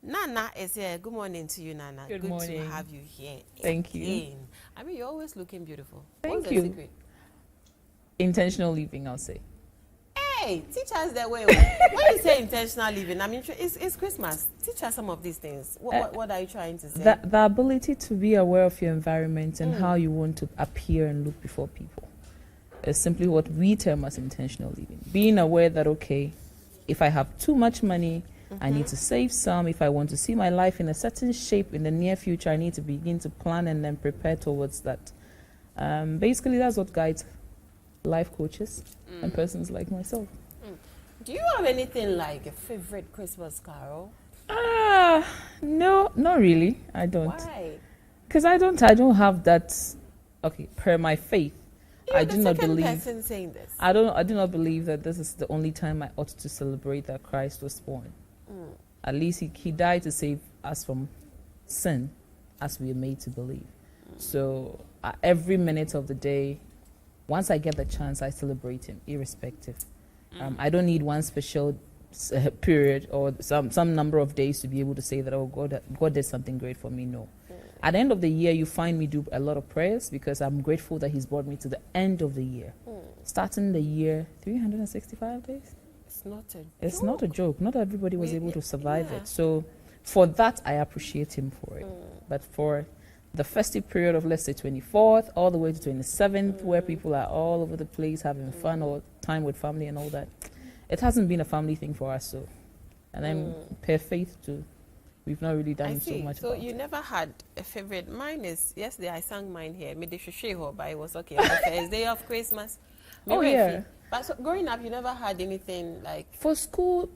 Nana is here. Good morning to you, Nana. Good Good morning. to have you here. Thank you. Again. I mean, you're always looking beautiful. Thank What's the you. secret? Intentional living, I'll say. Hey, teach us the way. When you say intentional living, I mean, it's Christmas. Teach us some of these things. What are you trying to say? The ability to be aware of your environment and how you want to appear and look before people is simply what we term as intentional living. Being aware that, okay, if I have too much money, I need to save some. If I want to see my life in a certain shape in the near future, I need to begin to plan and then prepare towards that. Basically, that's what guides life coaches and persons like myself. Do you have anything like a favorite Christmas carol? No, not really. I don't. Why? Because I don't have that. Okay, per my faith, I do not believe. Person saying this. I do not believe that this is the only time I ought to celebrate that Christ was born. At least he died to save us from sin, as we are made to believe. So every minute of the day, once I get the chance, I celebrate him, irrespective. I don't need one special period or some number of days to be able to say that, oh, God did something great for me. No. At the end of the year, you find me do a lot of prayers because I'm grateful that he's brought me to the end of the year. Starting the year, 365 days? It's not a joke. Not everybody was able to survive it. So for that, I appreciate him for it. But for the festive period of, let's say, 24th all the way to 27th, where people are all over the place having fun or time with family and all that, it hasn't been a family thing for us. So, and then per faith too, we've not really done so much. So you never had a favorite? Mine is, yesterday I sang mine here, but it was okay on the first day of Christmas. Oh yeah. But so growing up, you never had anything like for school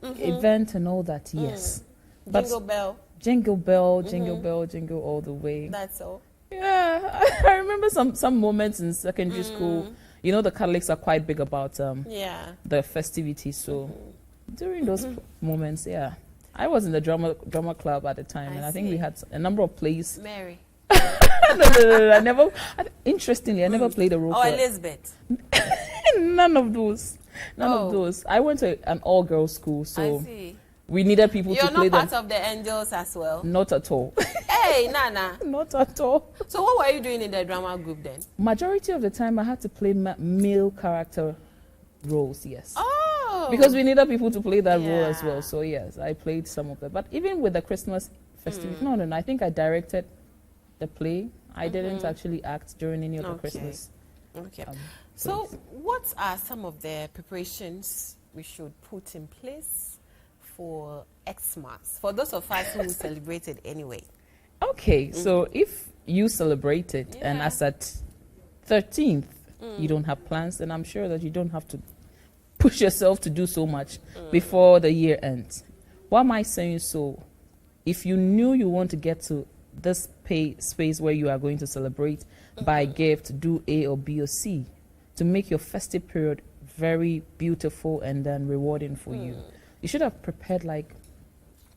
event and all that. Yes, jingle bell, jingle bell, jingle bell, jingle all the way. That's all. Yeah, I remember some moments in secondary school. You know, the Catholics are quite big about the festivities. So during those moments, I was in the drama club at the time, and I think we had a number of plays. Mary. No, I never. Interestingly, I never played a role. Oh, Elizabeth. None of those. I went to an all-girls school, so I see. We needed people to play them. You're not part of the angels as well? Not at all. Hey, Nana. Not at all. So what were you doing in the drama group then? Majority of the time, I had to play male character roles, yes. Oh. Because we needed people to play that role as well. So yes, I played some of them. But even with the Christmas festivity, no, I think I directed the play. I didn't actually act during any of the Christmas. Okay. So what are some of the preparations we should put in place for XMas, for those of us who celebrated anyway? Okay, so if you celebrated and as at 13th you don't have plans, then I'm sure that you don't have to push yourself to do so much before the year ends. Why am I saying so? If you knew you want to get to this space where you are going to celebrate, buy gift, do A or B or C, to make your festive period very beautiful and then rewarding for you. You should have prepared like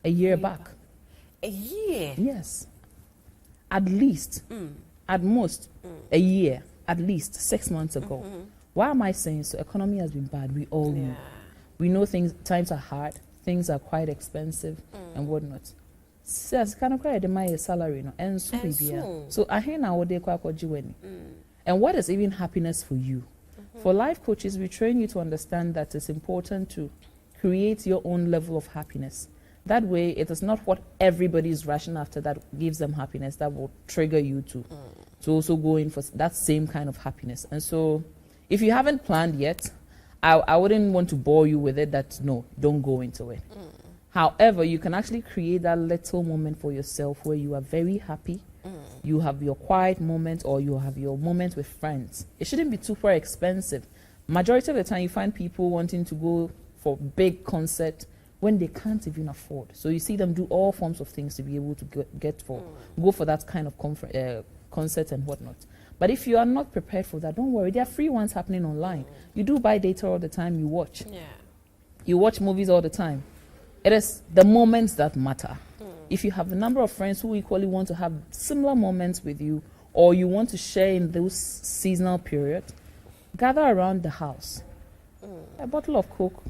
a year back. A year? Yes. At least, at most, a year, at least 6 months ago. Why am I saying so? Economy has been bad. We all know. We know times are hard. Things are quite expensive and whatnot. Says kind of cry my salary no and so I hear now what they call and what is even happiness for you? For life coaches, we train you to understand that it's important to create your own level of happiness. That way, it is not what everybody is rushing after that gives them happiness that will trigger you to also go in for that same kind of happiness. And so, if you haven't planned yet, I wouldn't want to bore you with it that no, don't go into it. However, you can actually create that little moment for yourself where you are very happy. You have your quiet moment or you have your moment with friends. It shouldn't be super expensive. Majority of the time, you find people wanting to go for big concert when they can't even afford. So you see them do all forms of things to be able to go for that kind of concert and whatnot. But if you are not prepared for that, don't worry. There are free ones happening online. You do buy data all the time. You watch. You watch movies all the time. It is the moments that matter. If you have a number of friends who equally want to have similar moments with you, or you want to share in those seasonal period, gather around the house. A bottle of Coke,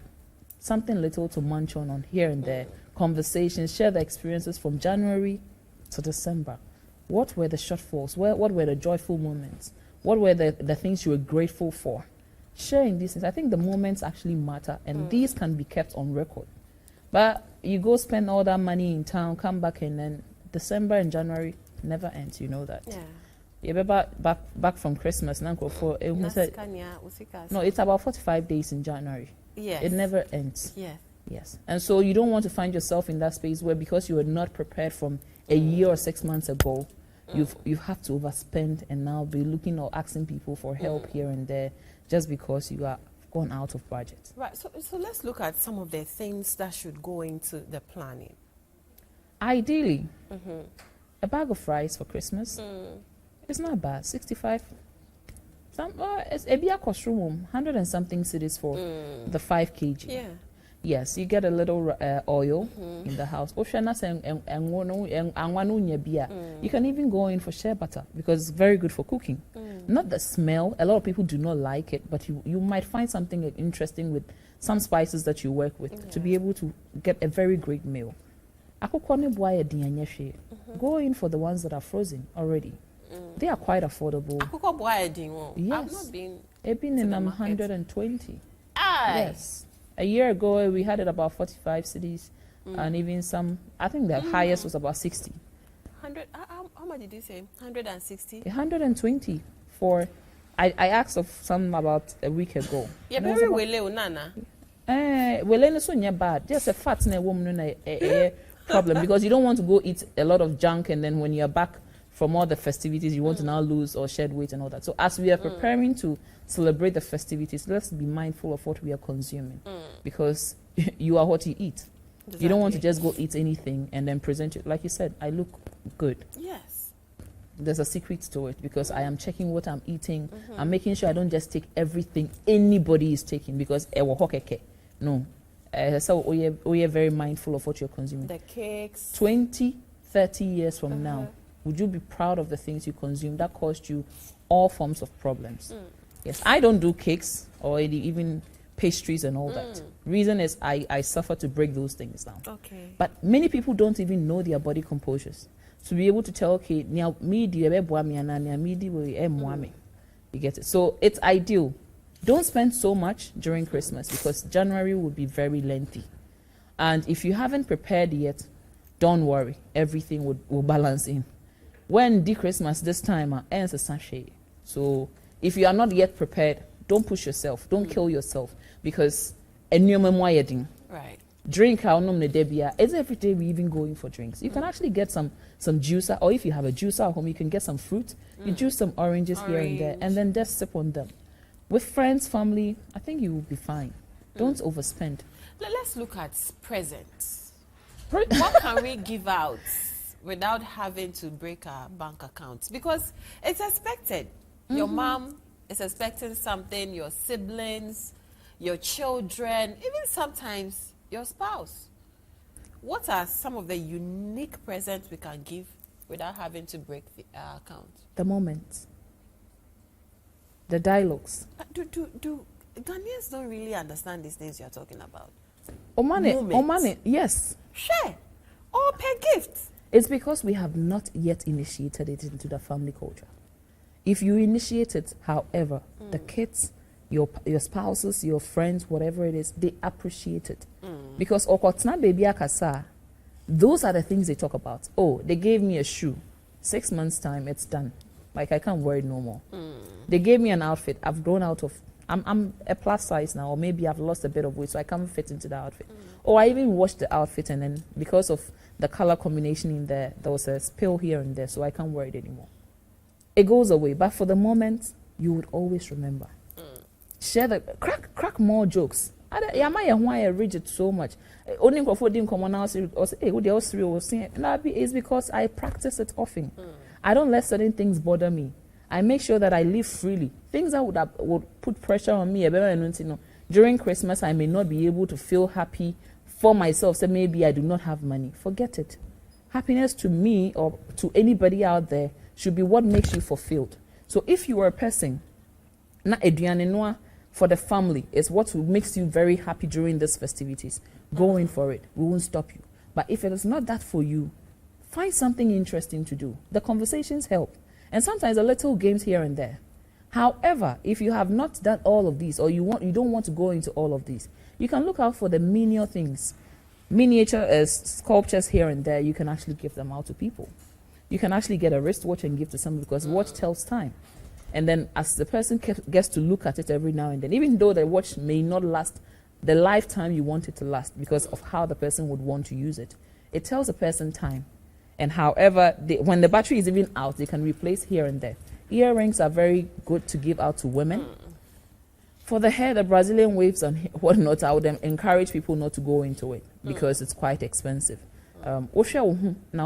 something little to munch on here and there, conversations, share the experiences from January to December. What were the shortfalls? What were the joyful moments? What were the things you were grateful for? Sharing these things. I think the moments actually matter, and these can be kept on record. But you go spend all that money in town, come back, and then December and January never ends. You know that. Yeah. Yeah, back from Christmas. No, it's about 45 days in January. Yes. It never ends. Yeah. Yes. And so you don't want to find yourself in that space where, because you were not prepared from a year or 6 months ago, you have to overspend and now be looking or asking people for help here and there just because you are gone out of budget. Right. So let's look at some of the things that should go into the planning. Ideally, a bag of rice for Christmas. It's not bad. 65. It's a bia cost room, 100 and something cities for the 5 kg. Yeah. Yes, you get a little oil in the house. You can even go in for shea butter because it's very good for cooking. Not the smell. A lot of people do not like it, but you might find something interesting with some spices that you work with to be able to get a very great meal. Go in for the ones that are frozen already. They are quite affordable. Yes. I've not been. It's been in 120. Aye. Yes. A year ago, we had it about 45 cities, and even some, I think the highest was about 60. 100, how much did you say? 160? 120 for, I asked of some about a week ago. Yeah, very well, Nana. Well, it's not bad. Just a fat woman problem because you don't want to go eat a lot of junk, and then when you're back from all the festivities, you want to now lose or shed weight and all that. So as we are preparing to celebrate the festivities, let's be mindful of what we are consuming because you are what you eat. Exactly. You don't want to just go eat anything and then present it. Like you said, I look good. Yes. There's a secret to it because I am checking what I'm eating. I'm making sure I don't just take everything anybody is taking because no. So we are very mindful of what you're consuming. The cakes. 20, 30 years from now, would you be proud of the things you consume that caused you all forms of problems? Yes, I don't do cakes or even pastries and all that. Reason is I suffer to break those things down. Okay. But many people don't even know their body composures. To be able to tell, okay, now you get it. So it's ideal. Don't spend so much during Christmas because January will be very lengthy. And if you haven't prepared yet, don't worry. Everything will balance in. When the Christmas this time ends a sachet. So if you are not yet prepared, don't push yourself. Don't kill yourself because right. Drink it's every day we even go in for drinks. You can actually get some juicer, or if you have a juicer at home, you can get some fruit. You juice some oranges here and there, and then just sip on them. With friends, family, I think you will be fine. Don't overspend. Let's look at presents. What can we give out without having to break our bank accounts? Because it's expected. Your mom is expecting something, your siblings, your children, even sometimes your spouse. What are some of the unique presents we can give without having to break our account? The moments. The dialogues. Do Ghanaians don't really understand these things you're talking about? Omane, yes. Share. Or pay gifts. It's because we have not yet initiated it into the family culture. If you initiate it, however, the kids, your spouses, your friends, whatever it is, they appreciate it. Because okotna baby akasa, those are the things they talk about. Oh, they gave me a shoe. 6 months time, it's done. Like I can't wear it no more. They gave me an outfit. I've grown out of. I'm a plus size now, or maybe I've lost a bit of weight, so I can't fit into the outfit. Or I even washed the outfit, and then because of the color combination in there was a spill here and there, so I can't wear it anymore. It goes away, but for the moment, you would always remember. Share the crack more jokes. I rigid so much. Only for didn't come on now say, hey, what the else was saying? It's because I practice it often. I don't let certain things bother me. I make sure that I live freely. Things that would put pressure on me. During Christmas, I may not be able to feel happy for myself. So maybe I do not have money. Forget it. Happiness to me or to anybody out there should be what makes you fulfilled. So if you are a person, na eduane noa for the family is what makes you very happy during these festivities. Go in for it. We won't stop you. But if it is not that for you, find something interesting to do. The conversations help. And sometimes a little games here and there. However, if you have not done all of these, or you don't want to go into all of these, you can look out for the menial things. Miniature sculptures here and there, you can actually give them out to people. You can actually get a wristwatch and give to someone, because watch tells time. And then as the person gets to look at it every now and then, even though the watch may not last the lifetime you want it to last because of how the person would want to use it, it tells a person time. And however, when the battery is even out, they can replace here and there. Earrings are very good to give out to women. For the hair, the Brazilian waves and whatnot, I would encourage people not to go into it because it's quite expensive. Now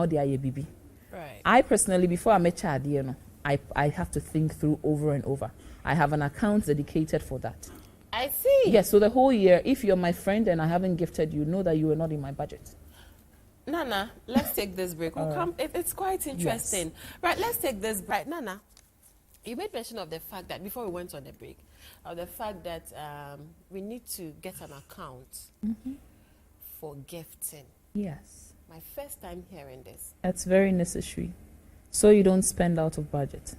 they are BB. Right. I personally, before I met Chad, I have to think through over and over. I have an account dedicated for that. I see. Yes, so the whole year, if you're my friend and I haven't gifted you, know that you are not in my budget. Nana, let's take this break. We'll come. It's quite interesting. Yes. Right, let's take this break. Nana, you made mention of the fact that before we went on the break, of the fact that we need to get an account for gifting. Yes. My first time hearing this. That's very necessary. So you don't spend out of budget.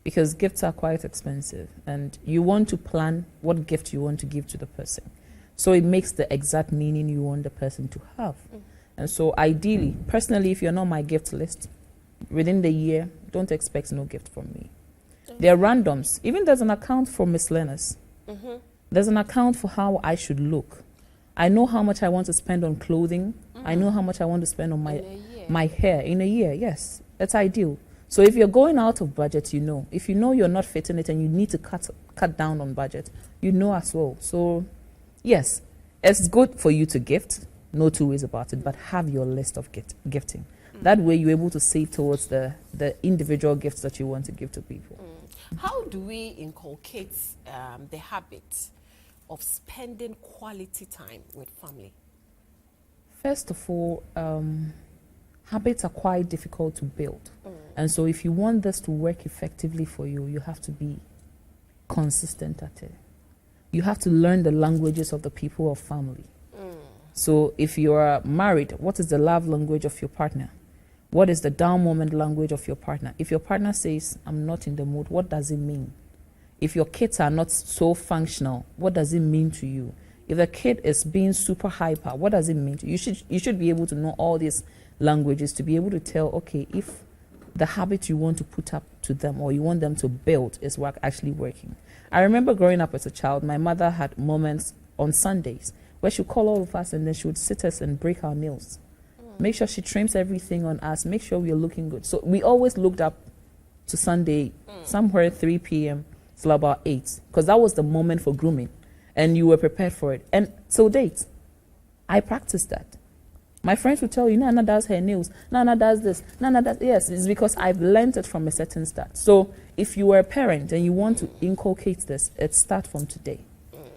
Because gifts are quite expensive and you want to plan what gift you want to give to the person. So it makes the exact meaning you want the person to have. And so ideally, personally, if you're not my gift list, within the year, don't expect no gift from me. There are randoms. Even there's an account for miscellaneous. There's an account for how I should look. I know how much I want to spend on clothing. I know how much I want to spend on my hair in a year. Yes, that's ideal. So if you're going out of budget, you know. If you know you're not fitting it and you need to cut down on budget, you know as well. So yes, it's good for you to gift. No two ways about it, but have your list of gifting. That way you're able to save towards the individual gifts that you want to give to people. How do we inculcate the habit of spending quality time with family? First of all, habits are quite difficult to build. And so if you want this to work effectively for you, you have to be consistent at it. You have to learn the languages of the people of family. So if you are married, what is the love language of your partner? What is the down moment language of your partner? If your partner says, I'm not in the mood, what does it mean? If your kids are not so functional, what does it mean to you? If the kid is being super hyper, what does it mean to you? You should be able to know all these languages to be able to tell, okay, if the habit you want to put up to them or you want them to build is actually working. I remember growing up as a child, my mother had moments on Sundays where she would call all of us and then she would sit us and break our nails. Make sure she trims everything on us. Make sure we are looking good. So we always looked up to Sunday, somewhere 3 p.m. till about 8, because that was the moment for grooming. And you were prepared for it. And so date, I practiced that. My friends would tell you, Nana does her nails, Nana does this, Nana does... Yes, it's because I've learned it from a certain start. So if you were a parent and you want to inculcate this, it starts from today.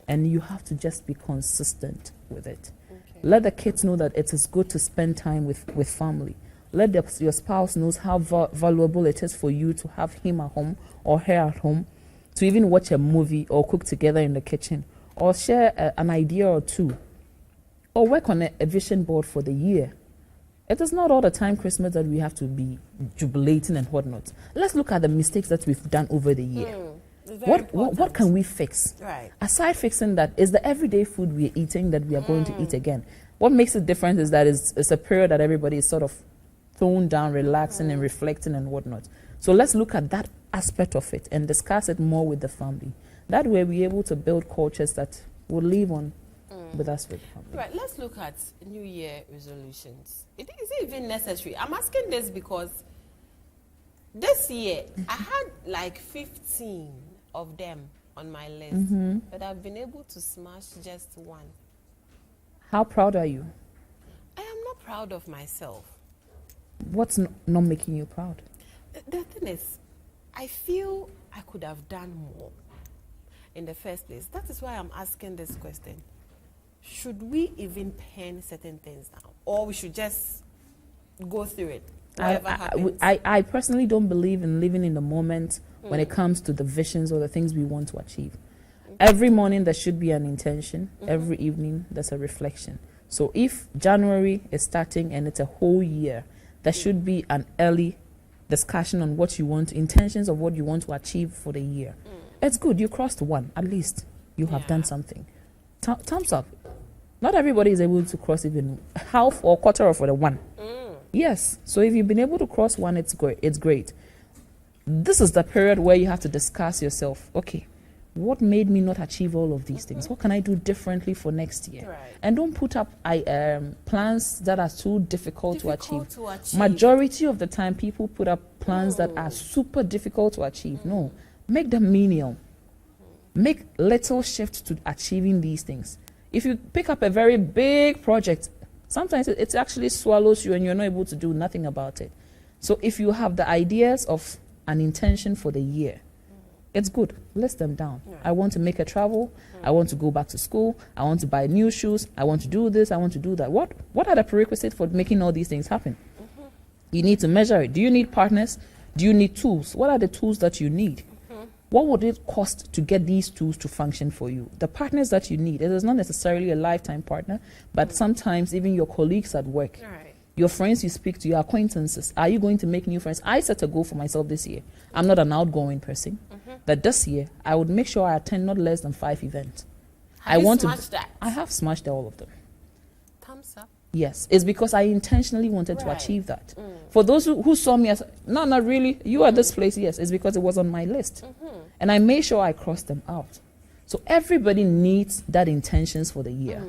And you have to just be consistent with it. Okay. Let the kids know that it is good to spend time with family. Let your spouse know how valuable it is for you to have him at home or her at home, to even watch a movie or cook together in the kitchen, or share an idea or two, or work on a vision board for the year. It is not all the time Christmas that we have to be jubilating and whatnot. Let's look at the mistakes that we've done over the year. What can we fix? Right. Aside fixing that, is the everyday food we're eating that we are going to eat again. What makes it different is that it's a period that everybody is sort of toned down, relaxing and reflecting and whatnot. So let's look at that aspect of it and discuss it more with the family. That way we're able to build cultures that will live on with us with family. Right, let's look at New Year resolutions. Is it even necessary? I'm asking this because this year I had like 15 of them on my list, but I've been able to smash just one. How proud are you? I am not proud of myself. What's not making you proud? The thing is, I feel I could have done more in the first place. That is why I'm asking this question. Should we even pen certain things down, or we should just go through it? I personally don't believe in living in the moment when it comes to the visions or the things we want to achieve. Every morning there should be an intention. Every evening there's a reflection. So if January is starting and it's a whole year, there should be an early discussion on what you want, intentions of what you want to achieve for the year. It's good. You crossed one. At least you have done something. Thumbs up. Not everybody is able to cross even half or quarter of the one. Yes. So if you've been able to cross one, it's great. It's great. This is the period where you have to discuss yourself. Okay, what made me not achieve all of these things? What can I do differently for next year? Right. And don't put up plans that are too difficult to achieve. To achieve. Majority of the time, people put up plans that are super difficult to achieve. No, make them menial. Make little shifts to achieving these things. If you pick up a very big project, sometimes it actually swallows you and you're not able to do nothing about it. So if you have the ideas of an intention for the year, it's good. List them down. Yeah. I want to make a travel. I want to go back to school. I want to buy new shoes. I want to do this. I want to do that. What are the prerequisites for making all these things happen? You need to measure it. Do you need partners? Do you need tools? What are the tools that you need? What would it cost to get these tools to function for you? The partners that you need, it is not necessarily a lifetime partner, but sometimes even your colleagues at work, your friends you speak to, your acquaintances. Are you going to make new friends? I set a goal for myself this year. I'm not an outgoing person, but this year I would make sure I attend not less than 5 events. Have you smashed that? I have smashed all of them. Thumbs up. Yes, it's because I intentionally wanted to achieve that. For those who saw me as, no, not really, you are this place, yes, it's because it was on my list. And I made sure I crossed them out. So everybody needs that intentions for the year.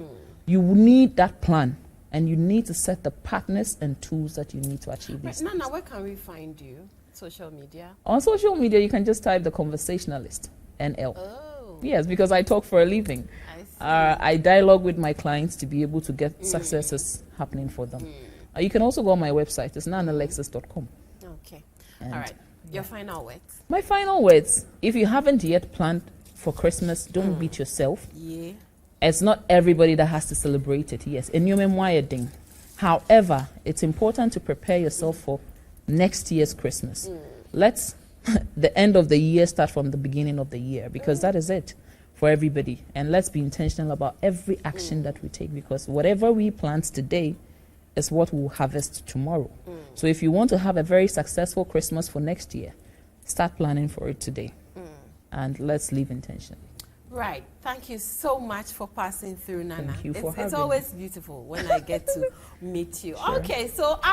You need that plan, and you need to set the partners and tools that you need to achieve these things. Nana, where can we find you? Social media? On social media, you can just type the conversationalist, NL. Oh. Yes, because I talk for a living. I dialogue with my clients to be able to get successes happening for them. You can also go on my website. It's nanalexis.com. Okay. All right. Your final words. My final words. If you haven't yet planned for Christmas, don't beat yourself. Yeah. It's not everybody that has to celebrate it. Yes. In your memoir thing. However, it's important to prepare yourself for next year's Christmas. Let's the end of the year start from the beginning of the year, because that is it for everybody. And let's be intentional about every action that we take, because whatever we plant today is what we'll harvest tomorrow. So if you want to have a very successful Christmas for next year, start planning for it today. And let's live intentionally. Right. Thank you so much for passing through, Nana. Thank you for having It's always beautiful when I get to meet you. Sure. Okay, so